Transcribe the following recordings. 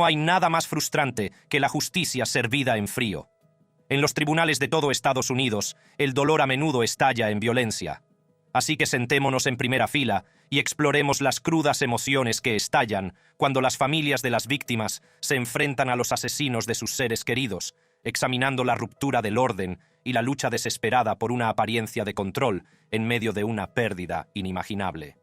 No hay nada más frustrante que la justicia servida en frío. En los tribunales de todo Estados Unidos, el dolor a menudo estalla en violencia. Así que sentémonos en primera fila y exploremos las crudas emociones que estallan cuando las familias de las víctimas se enfrentan a los asesinos de sus seres queridos, examinando la ruptura del orden y la lucha desesperada por una apariencia de control en medio de una pérdida inimaginable.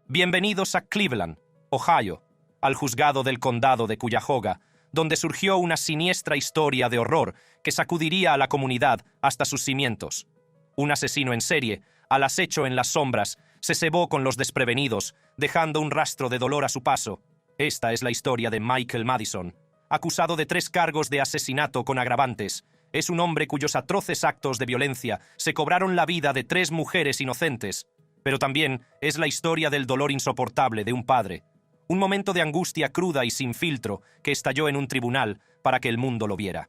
Bienvenidos a Cleveland, Ohio, al juzgado del condado de Cuyahoga, donde surgió una siniestra historia de horror que sacudiría a la comunidad hasta sus cimientos. Un asesino en serie, al acecho en las sombras, se cebó con los desprevenidos, dejando un rastro de dolor a su paso. Esta es la historia de Michael Madison. Acusado de 3 cargos de asesinato con agravantes, es un hombre cuyos atroces actos de violencia se cobraron la vida de 3 mujeres inocentes. Pero también es la historia del dolor insoportable de un padre. Un momento de angustia cruda y sin filtro que estalló en un tribunal para que el mundo lo viera.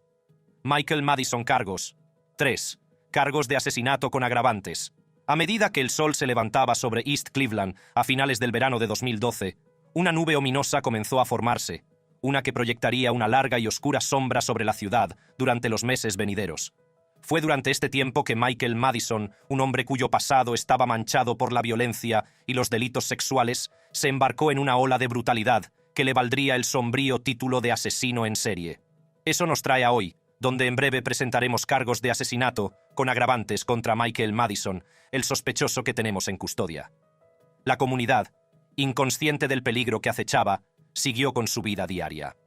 Michael Madison cargos. 3. Cargos de asesinato con agravantes. A medida que el sol se levantaba sobre East Cleveland a finales del verano de 2012, una nube ominosa comenzó a formarse, una que proyectaría una larga y oscura sombra sobre la ciudad durante los meses venideros. Fue durante este tiempo que Michael Madison, un hombre cuyo pasado estaba manchado por la violencia y los delitos sexuales, se embarcó en una ola de brutalidad que le valdría el sombrío título de asesino en serie. Eso nos trae a hoy, donde en breve presentaremos cargos de asesinato con agravantes contra Michael Madison, el sospechoso que tenemos en custodia. La comunidad, inconsciente del peligro que acechaba, siguió con su vida diaria.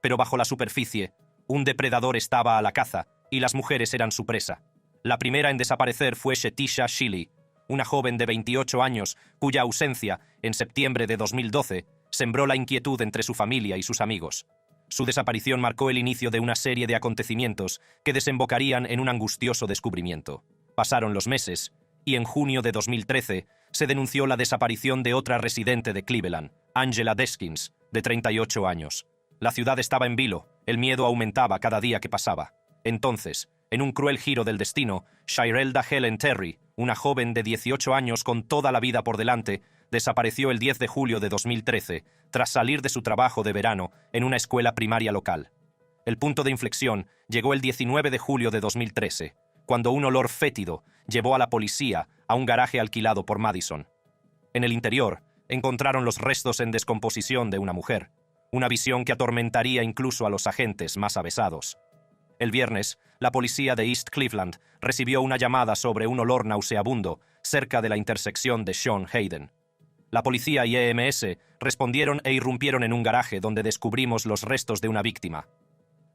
Pero bajo la superficie, un depredador estaba a la caza y las mujeres eran su presa. La primera en desaparecer fue Shetisha Shiley, una joven de 28 años cuya ausencia, en septiembre de 2012, sembró la inquietud entre su familia y sus amigos. Su desaparición marcó el inicio de una serie de acontecimientos que desembocarían en un angustioso descubrimiento. Pasaron los meses, y en junio de 2013 se denunció la desaparición de otra residente de Cleveland, Angela Deskins, de 38 años. La ciudad estaba en vilo, el miedo aumentaba cada día que pasaba. Entonces, en un cruel giro del destino, Shirelda Helen Terry, una joven de 18 años con toda la vida por delante, desapareció el 10 de julio de 2013, tras salir de su trabajo de verano en una escuela primaria local. El punto de inflexión llegó el 19 de julio de 2013, cuando un olor fétido llevó a la policía a un garaje alquilado por Madison. En el interior, encontraron los restos en descomposición de una mujer, una visión que atormentaría incluso a los agentes más avesados. El viernes, la policía de East Cleveland recibió una llamada sobre un olor nauseabundo cerca de la intersección de Sean Hayden. La policía y EMS respondieron e irrumpieron en un garaje donde descubrimos los restos de una víctima.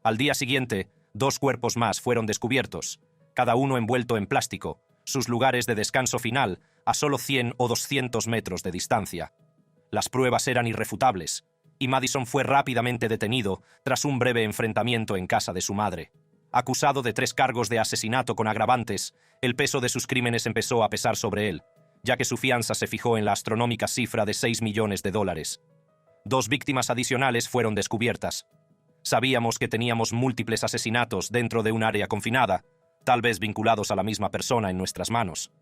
Al día siguiente, 2 cuerpos más fueron descubiertos, cada uno envuelto en plástico, sus lugares de descanso final a solo 100 o 200 metros de distancia. Las pruebas eran irrefutables, y Madison fue rápidamente detenido tras un breve enfrentamiento en casa de su madre. Acusado de 3 cargos de asesinato con agravantes, el peso de sus crímenes empezó a pesar sobre él, ya que su fianza se fijó en la astronómica cifra de $6 millones. 2 víctimas adicionales fueron descubiertas. Sabíamos que teníamos múltiples asesinatos dentro de un área confinada, tal vez vinculados a la misma persona en nuestras manos.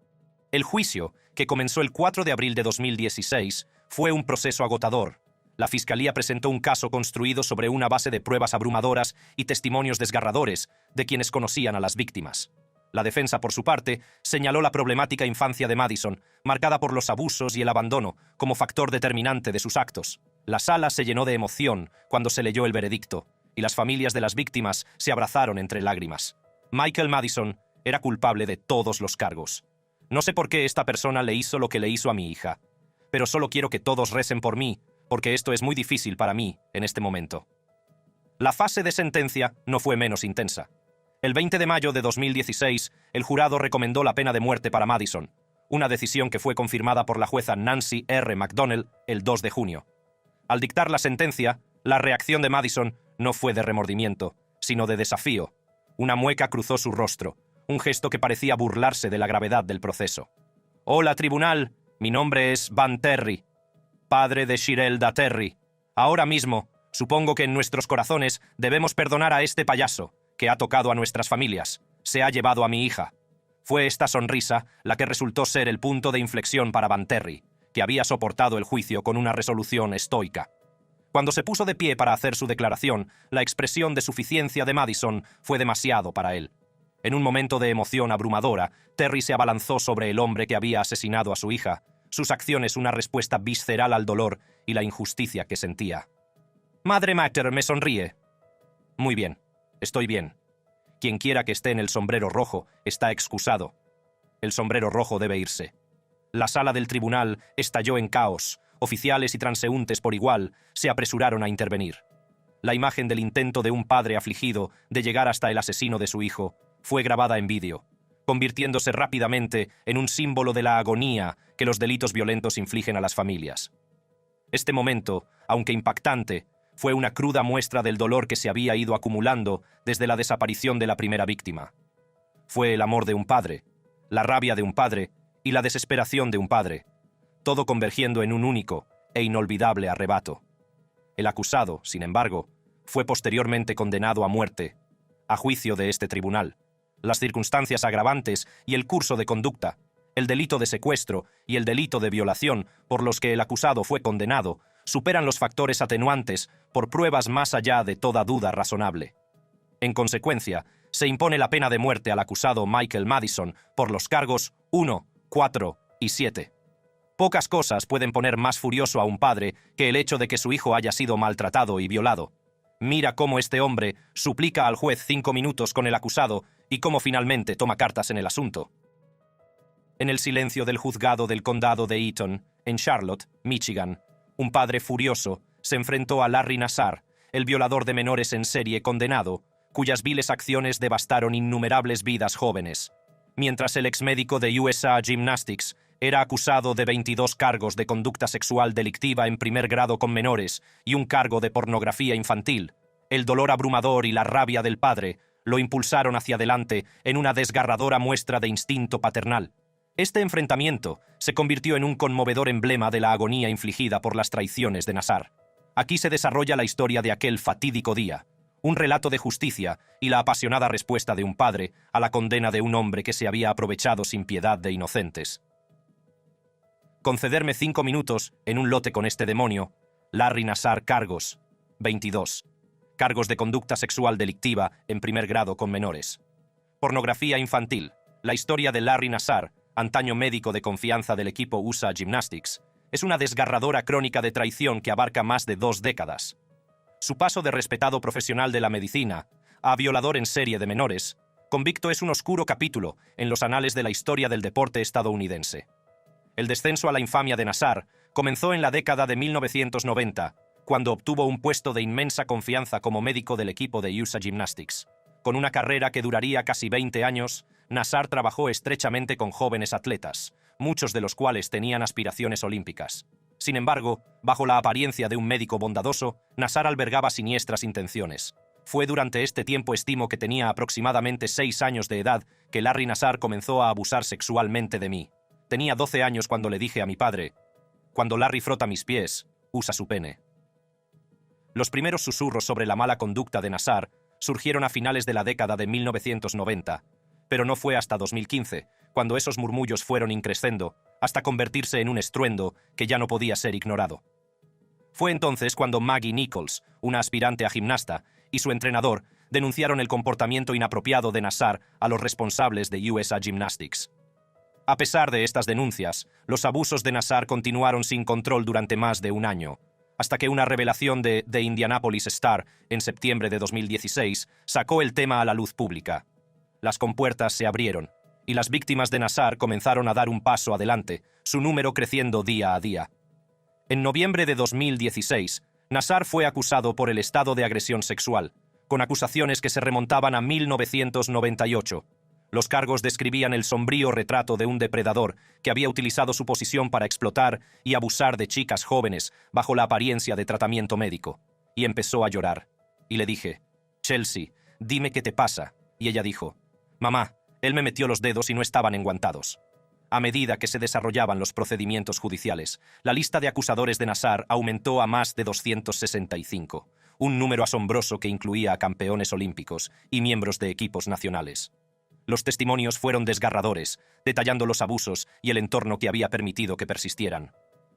El juicio, que comenzó el 4 de abril de 2016, fue un proceso agotador. La Fiscalía presentó un caso construido sobre una base de pruebas abrumadoras y testimonios desgarradores de quienes conocían a las víctimas. La defensa, por su parte, señaló la problemática infancia de Madison, marcada por los abusos y el abandono, como factor determinante de sus actos. La sala se llenó de emoción cuando se leyó el veredicto, y las familias de las víctimas se abrazaron entre lágrimas. Michael Madison era culpable de todos los cargos. No sé por qué esta persona le hizo lo que le hizo a mi hija, pero solo quiero que todos recen por mí, porque esto es muy difícil para mí en este momento. La fase de sentencia no fue menos intensa. El 20 de mayo de 2016, el jurado recomendó la pena de muerte para Madison, una decisión que fue confirmada por la jueza Nancy R. McDonnell el 2 de junio. Al dictar la sentencia, la reacción de Madison no fue de remordimiento, sino de desafío. Una mueca cruzó su rostro, un gesto que parecía burlarse de la gravedad del proceso. «Hola, tribunal, mi nombre es Van Terry, padre de Shirelda Terry. Ahora mismo, supongo que en nuestros corazones debemos perdonar a este payaso, que ha tocado a nuestras familias. Se ha llevado a mi hija». Fue esta sonrisa la que resultó ser el punto de inflexión para Van Terry, que había soportado el juicio con una resolución estoica. Cuando se puso de pie para hacer su declaración, la expresión de suficiencia de Madison fue demasiado para él. En un momento de emoción abrumadora, Terry se abalanzó sobre el hombre que había asesinado a su hija, sus acciones una respuesta visceral al dolor y la injusticia que sentía. «Madre Mater me sonríe». «Muy bien, estoy bien. Quien quiera que esté en el sombrero rojo está excusado. El sombrero rojo debe irse». La sala del tribunal estalló en caos. Oficiales y transeúntes por igual se apresuraron a intervenir. La imagen del intento de un padre afligido de llegar hasta el asesino de su hijo fue grabada en vídeo, convirtiéndose rápidamente en un símbolo de la agonía que los delitos violentos infligen a las familias. Este momento, aunque impactante, fue una cruda muestra del dolor que se había ido acumulando desde la desaparición de la primera víctima. Fue el amor de un padre, la rabia de un padre y la desesperación de un padre, todo convergiendo en un único e inolvidable arrebato. El acusado, sin embargo, fue posteriormente condenado a muerte, a juicio de este tribunal. Las circunstancias agravantes y el curso de conducta, el delito de secuestro y el delito de violación por los que el acusado fue condenado, superan los factores atenuantes por pruebas más allá de toda duda razonable. En consecuencia, se impone la pena de muerte al acusado Michael Madison por los cargos 1, 4 y 7. Pocas cosas pueden poner más furioso a un padre que el hecho de que su hijo haya sido maltratado y violado. Mira cómo este hombre suplica al juez 5 minutos con el acusado y cómo finalmente toma cartas en el asunto. En el silencio del juzgado del condado de Eaton, en Charlotte, Michigan, un padre furioso se enfrentó a Larry Nassar, el violador de menores en serie condenado, cuyas viles acciones devastaron innumerables vidas jóvenes. Mientras el exmédico de USA Gymnastics era acusado de 22 cargos de conducta sexual delictiva en primer grado con menores y un cargo de pornografía infantil, el dolor abrumador y la rabia del padre lo impulsaron hacia adelante en una desgarradora muestra de instinto paternal. Este enfrentamiento se convirtió en un conmovedor emblema de la agonía infligida por las traiciones de Nassar. Aquí se desarrolla la historia de aquel fatídico día, un relato de justicia y la apasionada respuesta de un padre a la condena de un hombre que se había aprovechado sin piedad de inocentes. Concederme 5 minutos en un lote con este demonio. Larry Nassar cargos. 22. Cargos de conducta sexual delictiva en primer grado con menores. Pornografía infantil. La historia de Larry Nassar, antaño médico de confianza del equipo USA Gymnastics, es una desgarradora crónica de traición que abarca más de 2 décadas. Su paso de respetado profesional de la medicina a violador en serie de menores, convicto es un oscuro capítulo en los anales de la historia del deporte estadounidense. El descenso a la infamia de Nassar comenzó en la década de 1990, cuando obtuvo un puesto de inmensa confianza como médico del equipo de USA Gymnastics. Con una carrera que duraría casi 20 años, Nassar trabajó estrechamente con jóvenes atletas, muchos de los cuales tenían aspiraciones olímpicas. Sin embargo, bajo la apariencia de un médico bondadoso, Nassar albergaba siniestras intenciones. Fue durante este tiempo, estimo que tenía aproximadamente 6 años de edad, que Larry Nassar comenzó a abusar sexualmente de mí. Tenía 12 años cuando le dije a mi padre: «Cuando Larry frota mis pies, usa su pene». Los primeros susurros sobre la mala conducta de Nassar surgieron a finales de la década de 1990, pero no fue hasta 2015, cuando esos murmullos fueron increscendo, hasta convertirse en un estruendo que ya no podía ser ignorado. Fue entonces cuando Maggie Nichols, una aspirante a gimnasta, y su entrenador denunciaron el comportamiento inapropiado de Nassar a los responsables de USA Gymnastics. A pesar de estas denuncias, los abusos de Nassar continuaron sin control durante más de un año, hasta que una revelación de The Indianapolis Star en septiembre de 2016 sacó el tema a la luz pública. Las compuertas se abrieron, y las víctimas de Nassar comenzaron a dar un paso adelante, su número creciendo día a día. En noviembre de 2016, Nassar fue acusado por el estado de agresión sexual, con acusaciones que se remontaban a 1998. Los cargos describían el sombrío retrato de un depredador que había utilizado su posición para explotar y abusar de chicas jóvenes bajo la apariencia de tratamiento médico. Y empezó a llorar. Y le dije: «Chelsea, dime qué te pasa». Y ella dijo: «Mamá, él me metió los dedos y no estaban enguantados». A medida que se desarrollaban los procedimientos judiciales, la lista de acusadores de Nassar aumentó a más de 265, un número asombroso que incluía a campeones olímpicos y miembros de equipos nacionales. Los testimonios fueron desgarradores, detallando los abusos y el entorno que había permitido que persistieran.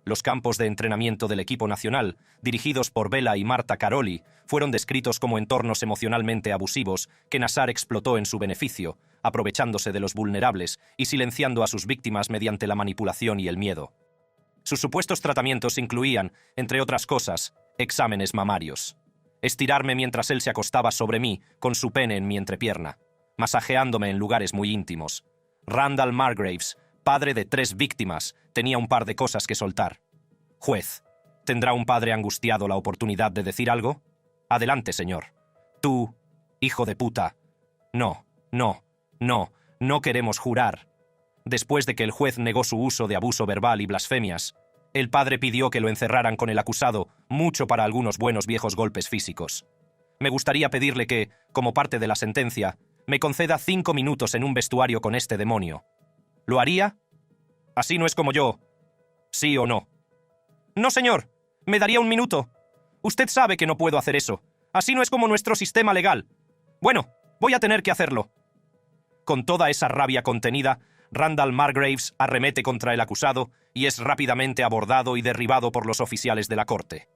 Los campos de entrenamiento del equipo nacional, dirigidos por Bela y Marta Karolyi, fueron descritos como entornos emocionalmente abusivos que Nassar explotó en su beneficio, aprovechándose de los vulnerables y silenciando a sus víctimas mediante la manipulación y el miedo. Sus supuestos tratamientos incluían, entre otras cosas, exámenes mamarios. Estirarme mientras él se acostaba sobre mí, con su pene en mi entrepierna, masajeándome en lugares muy íntimos. Randall Margraves, padre de 3 víctimas, tenía un par de cosas que soltar. Juez, ¿tendrá un padre angustiado la oportunidad de decir algo? Adelante, señor. Tú, hijo de puta. No queremos jurar. Después de que el juez negó su uso de abuso verbal y blasfemias, el padre pidió que lo encerraran con el acusado, mucho para algunos buenos viejos golpes físicos. Me gustaría pedirle que, como parte de la sentencia, me conceda 5 minutos en un vestuario con este demonio. ¿Lo haría? Así no es como yo. ¿Sí o no? No, señor. Me daría 1 minuto. Usted sabe que no puedo hacer eso. Así no es como nuestro sistema legal. Bueno, voy a tener que hacerlo. Con toda esa rabia contenida, Randall Margraves arremete contra el acusado y es rápidamente abordado y derribado por los oficiales de la corte.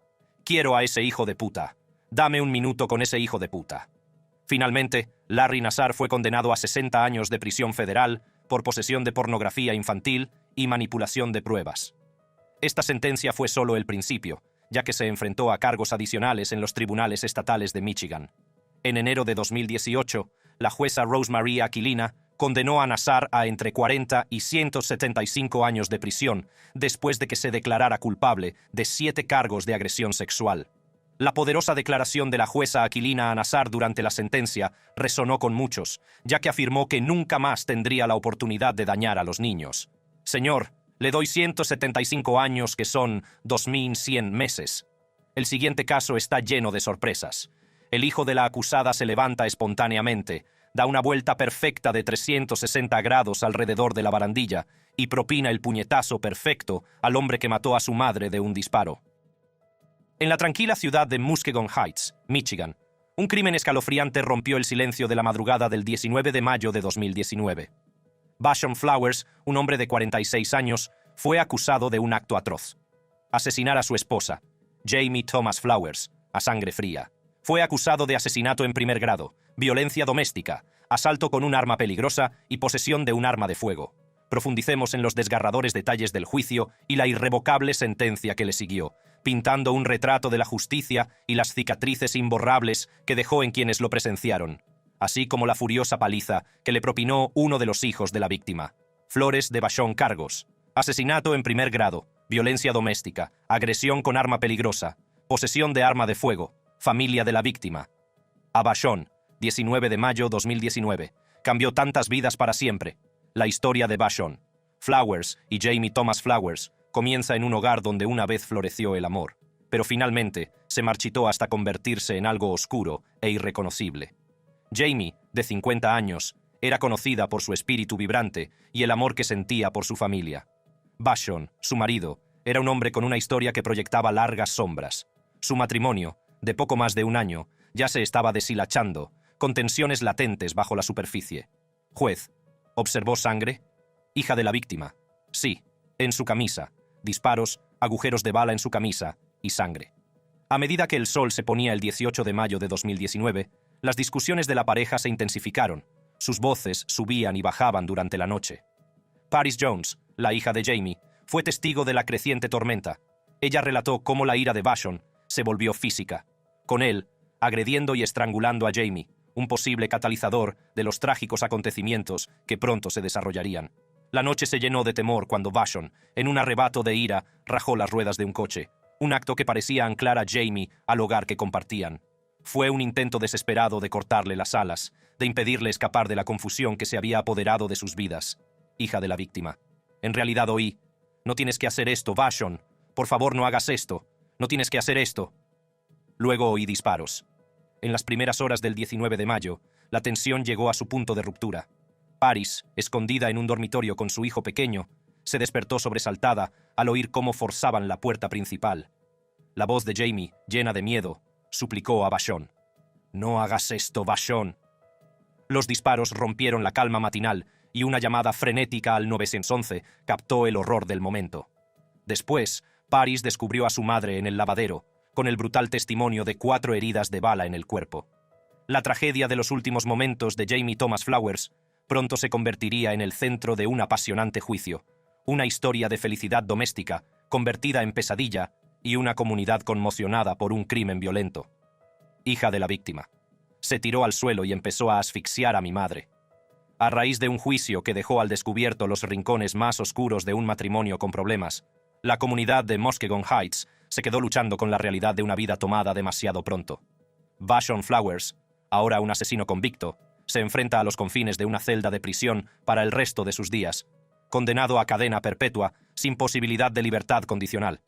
Quiero a ese hijo de puta. Dame 1 minuto con ese hijo de puta. Finalmente, Larry Nassar fue condenado a 60 años de prisión federal por posesión de pornografía infantil y manipulación de pruebas. Esta sentencia fue solo el principio, ya que se enfrentó a cargos adicionales en los tribunales estatales de Michigan. En enero de 2018, la jueza Rosemarie Aquilina condenó a Nassar a entre 40 y 175 años de prisión después de que se declarara culpable de 7 cargos de agresión sexual. La poderosa declaración de la jueza Aquilina a Nassar durante la sentencia resonó con muchos, ya que afirmó que nunca más tendría la oportunidad de dañar a los niños. Señor, le doy 175 años, que son 2100 meses. El siguiente caso está lleno de sorpresas. El hijo de la acusada se levanta espontáneamente, da una vuelta perfecta de 360 grados alrededor de la barandilla y propina el puñetazo perfecto al hombre que mató a su madre de un disparo. En la tranquila ciudad de Muskegon Heights, Michigan, un crimen escalofriante rompió el silencio de la madrugada del 19 de mayo de 2019. Vashon Flowers, un hombre de 46 años, fue acusado de un acto atroz: asesinar a su esposa, Jamie Thomas Flowers, a sangre fría. Fue acusado de asesinato en primer grado, violencia doméstica, asalto con un arma peligrosa y posesión de un arma de fuego. Profundicemos en los desgarradores detalles del juicio y la irrevocable sentencia que le siguió, pintando un retrato de la justicia y las cicatrices imborrables que dejó en quienes lo presenciaron, así como la furiosa paliza que le propinó uno de los hijos de la víctima. Flores de Vashon cargos: asesinato en primer grado, violencia doméstica, agresión con arma peligrosa, posesión de arma de fuego, familia de la víctima. A Vashon, 19 de mayo 2019, cambió tantas vidas para siempre. La historia de Vashon Flowers y Jamie Thomas Flowers comienza en un hogar donde una vez floreció el amor, pero finalmente se marchitó hasta convertirse en algo oscuro e irreconocible. Jamie, de 50 años, era conocida por su espíritu vibrante y el amor que sentía por su familia. Vashon, su marido, era un hombre con una historia que proyectaba largas sombras. Su matrimonio, de poco más de 1 año, ya se estaba deshilachando, con tensiones latentes bajo la superficie. Juez: ¿observó sangre? Hija de la víctima: sí, en su camisa, disparos, agujeros de bala en su camisa y sangre. A medida que el sol se ponía el 18 de mayo de 2019, las discusiones de la pareja se intensificaron. Sus voces subían y bajaban durante la noche. Paris Jones, la hija de Jamie, fue testigo de la creciente tormenta. Ella relató cómo la ira de Vashon se volvió física, con él agrediendo y estrangulando a Jamie, un posible catalizador de los trágicos acontecimientos que pronto se desarrollarían. La noche se llenó de temor cuando Vashon, en un arrebato de ira, rajó las ruedas de un coche, un acto que parecía anclar a Jamie al hogar que compartían. Fue un intento desesperado de cortarle las alas, de impedirle escapar de la confusión que se había apoderado de sus vidas. Hija de la víctima: en realidad oí: no tienes que hacer esto, Vashon. Por favor, no hagas esto. No tienes que hacer esto. Luego oí disparos. En las primeras horas del 19 de mayo, la tensión llegó a su punto de ruptura. Paris, escondida en un dormitorio con su hijo pequeño, se despertó sobresaltada al oír cómo forzaban la puerta principal. La voz de Jamie, llena de miedo, suplicó a Vashon: no hagas esto, Vashon. Los disparos rompieron la calma matinal y una llamada frenética al 911 captó el horror del momento. Después, Paris descubrió a su madre en el lavadero, con el brutal testimonio de 4 heridas de bala en el cuerpo. La tragedia de los últimos momentos de Jamie Thomas Flowers pronto se convertiría en el centro de un apasionante juicio, una historia de felicidad doméstica convertida en pesadilla y una comunidad conmocionada por un crimen violento. Hija de la víctima. Se tiró al suelo y empezó a asfixiar a mi madre. A raíz de un juicio que dejó al descubierto los rincones más oscuros de un matrimonio con problemas, la comunidad de Muskegon Heights se quedó luchando con la realidad de una vida tomada demasiado pronto. Vashon Flowers, ahora un asesino convicto, se enfrenta a los confines de una celda de prisión para el resto de sus días, condenado a cadena perpetua sin posibilidad de libertad condicional.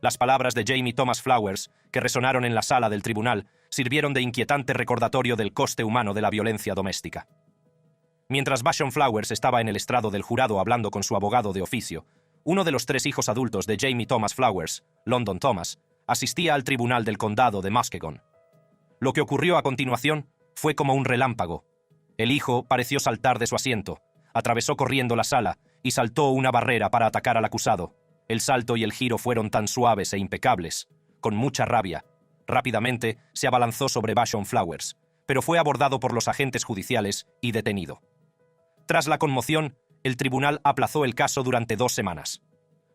Las palabras de Jamie Thomas Flowers, que resonaron en la sala del tribunal, sirvieron de inquietante recordatorio del coste humano de la violencia doméstica. Mientras Vashon Flowers estaba en el estrado del jurado hablando con su abogado de oficio, uno de los 3 hijos adultos de Jamie Thomas Flowers, London Thomas, asistía al tribunal del condado de Muskegon. Lo que ocurrió a continuación fue como un relámpago. El hijo pareció saltar de su asiento, atravesó corriendo la sala y saltó una barrera para atacar al acusado. El salto y el giro fueron tan suaves e impecables. Con mucha rabia, rápidamente se abalanzó sobre Vashon Flowers, pero fue abordado por los agentes judiciales y detenido. Tras la conmoción, el tribunal aplazó el caso durante 2 semanas.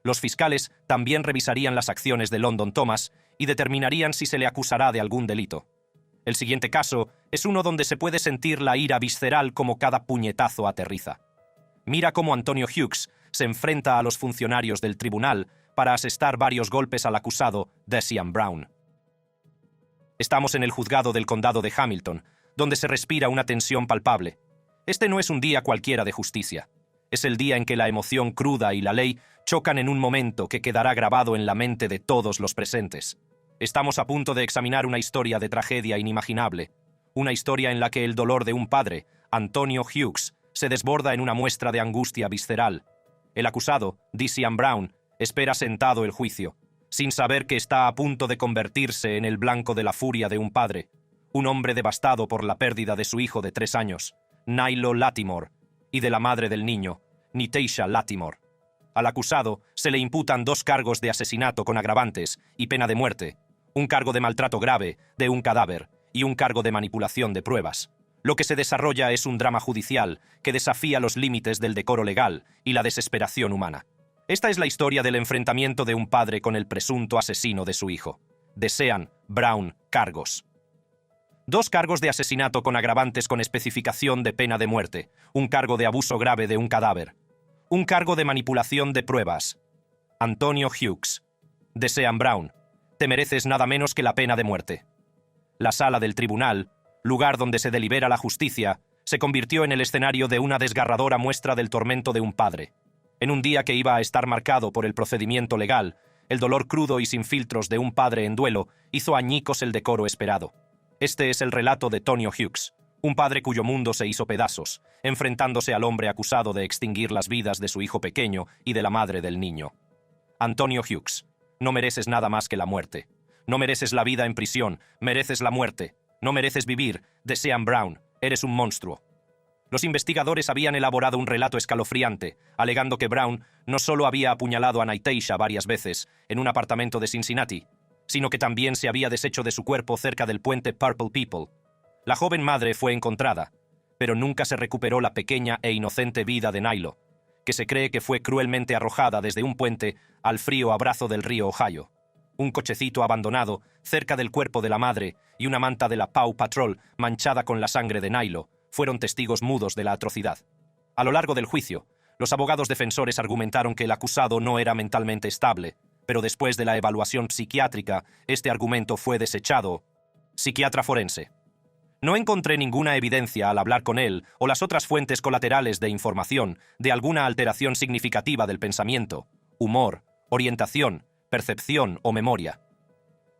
Los fiscales también revisarían las acciones de London Thomas y determinarían si se le acusará de algún delito. El siguiente caso es uno donde se puede sentir la ira visceral como cada puñetazo aterriza. Mira cómo Antonio Hughes se enfrenta a los funcionarios del tribunal para asestar varios golpes al acusado, Decian Brown. Estamos en el juzgado del condado de Hamilton, donde se respira una tensión palpable. Este no es un día cualquiera de justicia. Es el día en que la emoción cruda y la ley chocan en un momento que quedará grabado en la mente de todos los presentes. Estamos a punto de examinar una historia de tragedia inimaginable, una historia en la que el dolor de un padre, Antonio Hughes, se desborda en una muestra de angustia visceral. El acusado, Decian Brown, espera sentado el juicio, sin saber que está a punto de convertirse en el blanco de la furia de un padre, un hombre devastado por la pérdida de su hijo de 3 años, Nilo Latimore, y de la madre del niño, Nytasia Latimore. Al acusado se le imputan 2 cargos de asesinato con agravantes y pena de muerte, un cargo de maltrato grave de un cadáver y un cargo de manipulación de pruebas. Lo que se desarrolla es un drama judicial que desafía los límites del decoro legal y la desesperación humana. Esta es la historia del enfrentamiento de un padre con el presunto asesino de su hijo. Decian Brown cargos. 2 cargos de asesinato con agravantes con especificación de pena de muerte, un cargo de abuso grave de un cadáver, un cargo de manipulación de pruebas. Antonio Hughes. Decian Brown, te mereces nada menos que la pena de muerte. La sala del tribunal, lugar donde se delibera la justicia, se convirtió en el escenario de una desgarradora muestra del tormento de un padre. En un día que iba a estar marcado por el procedimiento legal, el dolor crudo y sin filtros de un padre en duelo hizo añicos el decoro esperado. Este es el relato de Tonio Hughes, un padre cuyo mundo se hizo pedazos, enfrentándose al hombre acusado de extinguir las vidas de su hijo pequeño y de la madre del niño. Antonio Hughes, no mereces nada más que la muerte. No mereces la vida en prisión, mereces la muerte. No mereces vivir, Decian Brown, eres un monstruo. Los investigadores habían elaborado un relato escalofriante, alegando que Brown no solo había apuñalado a Nytasia varias veces en un apartamento de Cincinnati, sino que también se había deshecho de su cuerpo cerca del puente Purple People. La joven madre fue encontrada, pero nunca se recuperó la pequeña e inocente vida de Nilo, que se cree que fue cruelmente arrojada desde un puente al frío abrazo del río Ohio. Un cochecito abandonado cerca del cuerpo de la madre y una manta de la Paw Patrol manchada con la sangre de Nilo fueron testigos mudos de la atrocidad. A lo largo del juicio, los abogados defensores argumentaron que el acusado no era mentalmente estable, pero después de la evaluación psiquiátrica, este argumento fue desechado. Psiquiatra forense. No encontré ninguna evidencia al hablar con él o las otras fuentes colaterales de información de alguna alteración significativa del pensamiento, humor, orientación, percepción o memoria.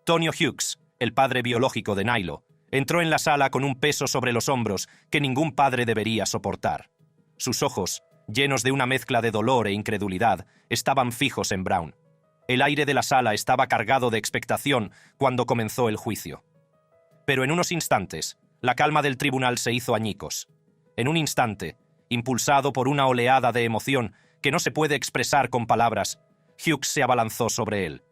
Tonio Hughes, el padre biológico de Nilo, entró en la sala con un peso sobre los hombros que ningún padre debería soportar. Sus ojos, llenos de una mezcla de dolor e incredulidad, estaban fijos en Brown. El aire de la sala estaba cargado de expectación cuando comenzó el juicio. Pero en unos instantes, la calma del tribunal se hizo añicos. En un instante, impulsado por una oleada de emoción que no se puede expresar con palabras, Hughes se abalanzó sobre él.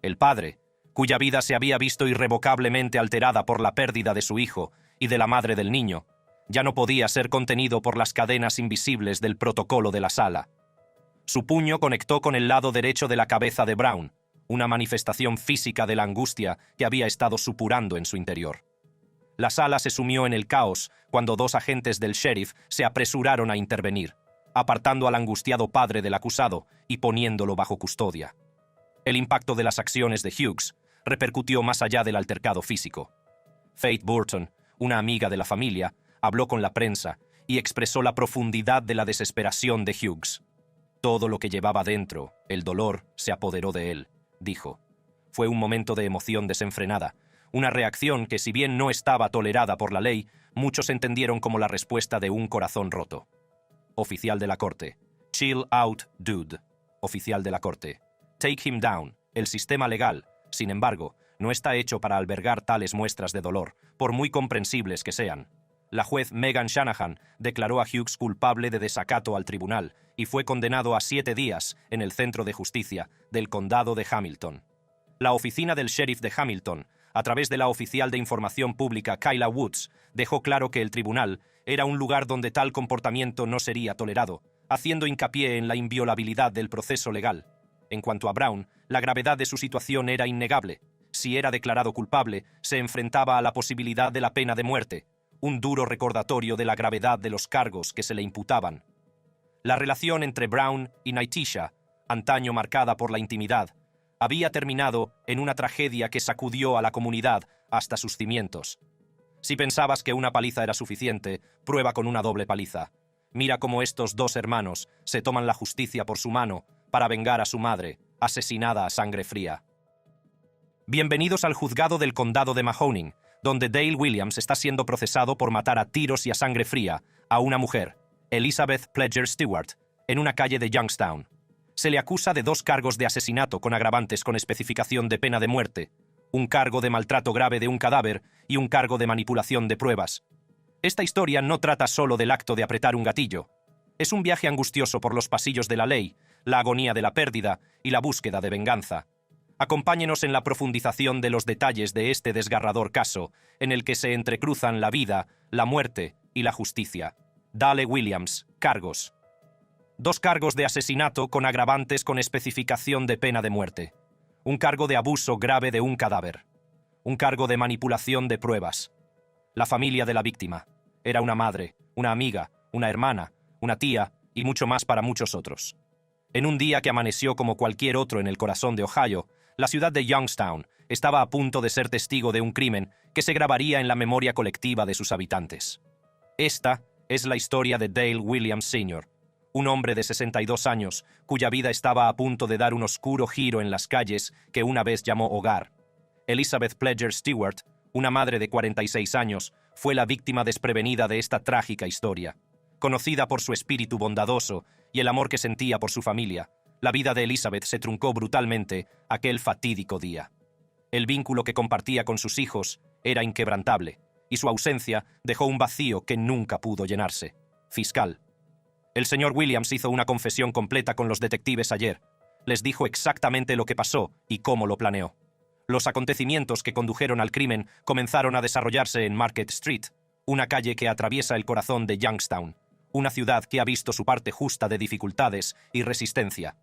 El padre, cuya vida se había visto irrevocablemente alterada por la pérdida de su hijo y de la madre del niño, ya no podía ser contenido por las cadenas invisibles del protocolo de la sala. Su puño conectó con el lado derecho de la cabeza de Brown, una manifestación física de la angustia que había estado supurando en su interior. La sala se sumió en el caos cuando dos agentes del sheriff se apresuraron a intervenir, apartando al angustiado padre del acusado y poniéndolo bajo custodia. El impacto de las acciones de Hughes repercutió más allá del altercado físico. Faith Burton, una amiga de la familia, habló con la prensa y expresó la profundidad de la desesperación de Hughes. Todo lo que llevaba dentro, el dolor, se apoderó de él, dijo. Fue un momento de emoción desenfrenada, una reacción que, si bien no estaba tolerada por la ley, muchos entendieron como la respuesta de un corazón roto. Oficial de la corte. Chill out, dude. Oficial de la corte. Take him down. El sistema legal, sin embargo, no está hecho para albergar tales muestras de dolor, por muy comprensibles que sean. La juez Megan Shanahan declaró a Hughes culpable de desacato al tribunal y fue condenado a 7 días en el Centro de Justicia del Condado de Hamilton. La oficina del sheriff de Hamilton, a través de la oficial de información pública Kyla Woods, dejó claro que el tribunal era un lugar donde tal comportamiento no sería tolerado, haciendo hincapié en la inviolabilidad del proceso legal. En cuanto a Brown, la gravedad de su situación era innegable. Si era declarado culpable, se enfrentaba a la posibilidad de la pena de muerte, un duro recordatorio de la gravedad de los cargos que se le imputaban. La relación entre Brown y Nitisha, antaño marcada por la intimidad, había terminado en una tragedia que sacudió a la comunidad hasta sus cimientos. Si pensabas que una paliza era suficiente, prueba con una doble paliza. Mira cómo estos dos hermanos se toman la justicia por su mano para vengar a su madre, asesinada a sangre fría. Bienvenidos al juzgado del condado de Mahoning, donde Dale Williams está siendo procesado por matar a tiros y a sangre fría a una mujer, Elizabeth Pledger Stewart, en una calle de Youngstown. Se le acusa de 2 cargos de asesinato con agravantes con especificación de pena de muerte, un cargo de maltrato grave de un cadáver y un cargo de manipulación de pruebas. Esta historia no trata solo del acto de apretar un gatillo. Es un viaje angustioso por los pasillos de la ley, la agonía de la pérdida y la búsqueda de venganza. Acompáñenos en la profundización de los detalles de este desgarrador caso, en el que se entrecruzan la vida, la muerte y la justicia. Dale Williams, cargos. 2 cargos de asesinato con agravantes con especificación de pena de muerte. Un cargo de abuso grave de un cadáver. Un cargo de manipulación de pruebas. La familia de la víctima. Era una madre, una amiga, una hermana, una tía y mucho más para muchos otros. En un día que amaneció como cualquier otro en el corazón de Ohio, la ciudad de Youngstown estaba a punto de ser testigo de un crimen que se grabaría en la memoria colectiva de sus habitantes. Esta es la historia de Dale Williams Sr., un hombre de 62 años cuya vida estaba a punto de dar un oscuro giro en las calles que una vez llamó hogar. Elizabeth Pledger Stewart, una madre de 46 años, fue la víctima desprevenida de esta trágica historia. Conocida por su espíritu bondadoso y el amor que sentía por su familia, la vida de Elizabeth se truncó brutalmente aquel fatídico día. El vínculo que compartía con sus hijos era inquebrantable, y su ausencia dejó un vacío que nunca pudo llenarse. Fiscal. El señor Williams hizo una confesión completa con los detectives ayer. Les dijo exactamente lo que pasó y cómo lo planeó. Los acontecimientos que condujeron al crimen comenzaron a desarrollarse en Market Street, una calle que atraviesa el corazón de Youngstown, una ciudad que ha visto su parte justa de dificultades y resistencia.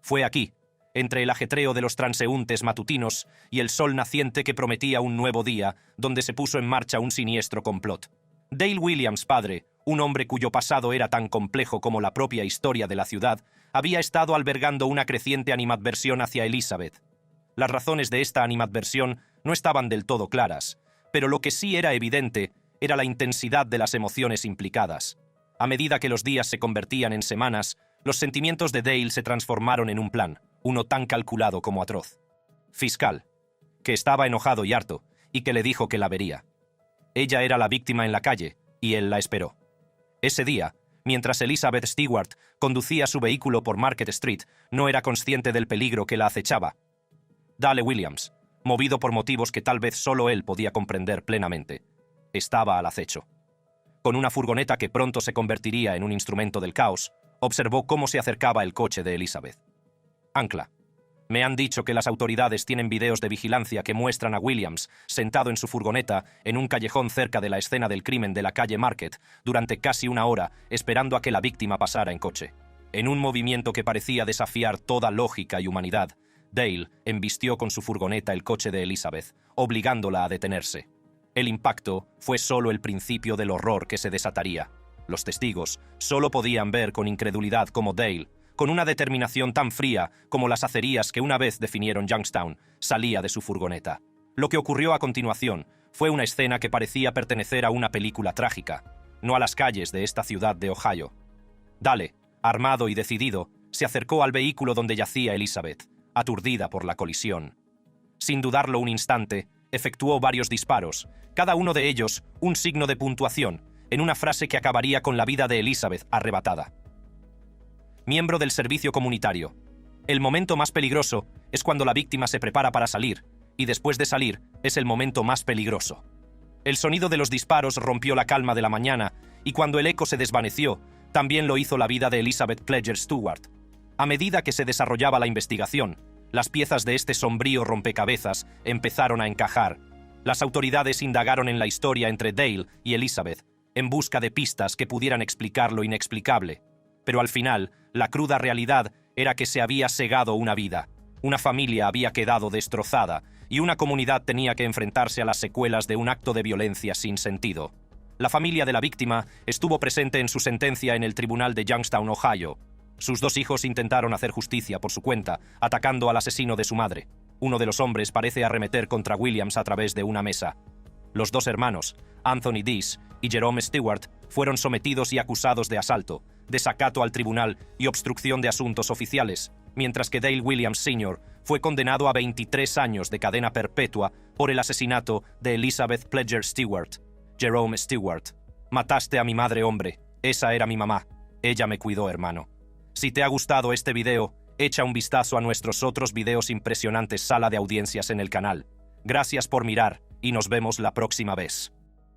Fue aquí, entre el ajetreo de los transeúntes matutinos y el sol naciente que prometía un nuevo día, donde se puso en marcha un siniestro complot. Dale Williams, padre, un hombre cuyo pasado era tan complejo como la propia historia de la ciudad, había estado albergando una creciente animadversión hacia Elizabeth. Las razones de esta animadversión no estaban del todo claras, pero lo que sí era evidente era la intensidad de las emociones implicadas. A medida que los días se convertían en semanas, los sentimientos de Dale se transformaron en un plan, uno tan calculado como atroz. Fiscal, que estaba enojado y harto, y que le dijo que la vería. Ella era la víctima en la calle, y él la esperó. Ese día, mientras Elizabeth Stewart conducía su vehículo por Market Street, no era consciente del peligro que la acechaba. Dale Williams, movido por motivos que tal vez solo él podía comprender plenamente, estaba al acecho. Con una furgoneta que pronto se convertiría en un instrumento del caos, observó cómo se acercaba el coche de Elizabeth. Ancla. Me han dicho que las autoridades tienen videos de vigilancia que muestran a Williams sentado en su furgoneta en un callejón cerca de la escena del crimen de la calle Market durante casi una hora, esperando a que la víctima pasara en coche. En un movimiento que parecía desafiar toda lógica y humanidad, Dale embistió con su furgoneta el coche de Elizabeth, obligándola a detenerse. El impacto fue solo el principio del horror que se desataría. Los testigos solo podían ver con incredulidad cómo Dale, con una determinación tan fría como las acerías que una vez definieron Youngstown, salía de su furgoneta. Lo que ocurrió a continuación fue una escena que parecía pertenecer a una película trágica, no a las calles de esta ciudad de Ohio. Dale, armado y decidido, se acercó al vehículo donde yacía Elizabeth, aturdida por la colisión. Sin dudarlo un instante, efectuó varios disparos, cada uno de ellos un signo de puntuación, en una frase que acabaría con la vida de Elizabeth arrebatada. Miembro del servicio comunitario. El momento más peligroso es cuando la víctima se prepara para salir, y después de salir es el momento más peligroso. El sonido de los disparos rompió la calma de la mañana, y cuando el eco se desvaneció, también lo hizo la vida de Elizabeth Pledger Stewart. A medida que se desarrollaba la investigación, las piezas de este sombrío rompecabezas empezaron a encajar. Las autoridades indagaron en la historia entre Dale y Elizabeth, en busca de pistas que pudieran explicar lo inexplicable. Pero al final, la cruda realidad era que se había segado una vida, una familia había quedado destrozada y una comunidad tenía que enfrentarse a las secuelas de un acto de violencia sin sentido. La familia de la víctima estuvo presente en su sentencia en el tribunal de Youngstown, Ohio. Sus dos hijos intentaron hacer justicia por su cuenta, atacando al asesino de su madre. Uno de los hombres parece arremeter contra Williams a través de una mesa. Los dos hermanos, Anthony Dees y Jerome Stewart, fueron sometidos y acusados de asalto, desacato al tribunal y obstrucción de asuntos oficiales, mientras que Dale Williams Sr. fue condenado a 23 años de cadena perpetua por el asesinato de Elizabeth Pledger Stewart. Jerome Stewart. Mataste a mi madre, hombre. Esa era mi mamá. Ella me cuidó, hermano. Si te ha gustado este video, echa un vistazo a nuestros otros videos impresionantes sala de audiencias en el canal. Gracias por mirar y nos vemos la próxima vez.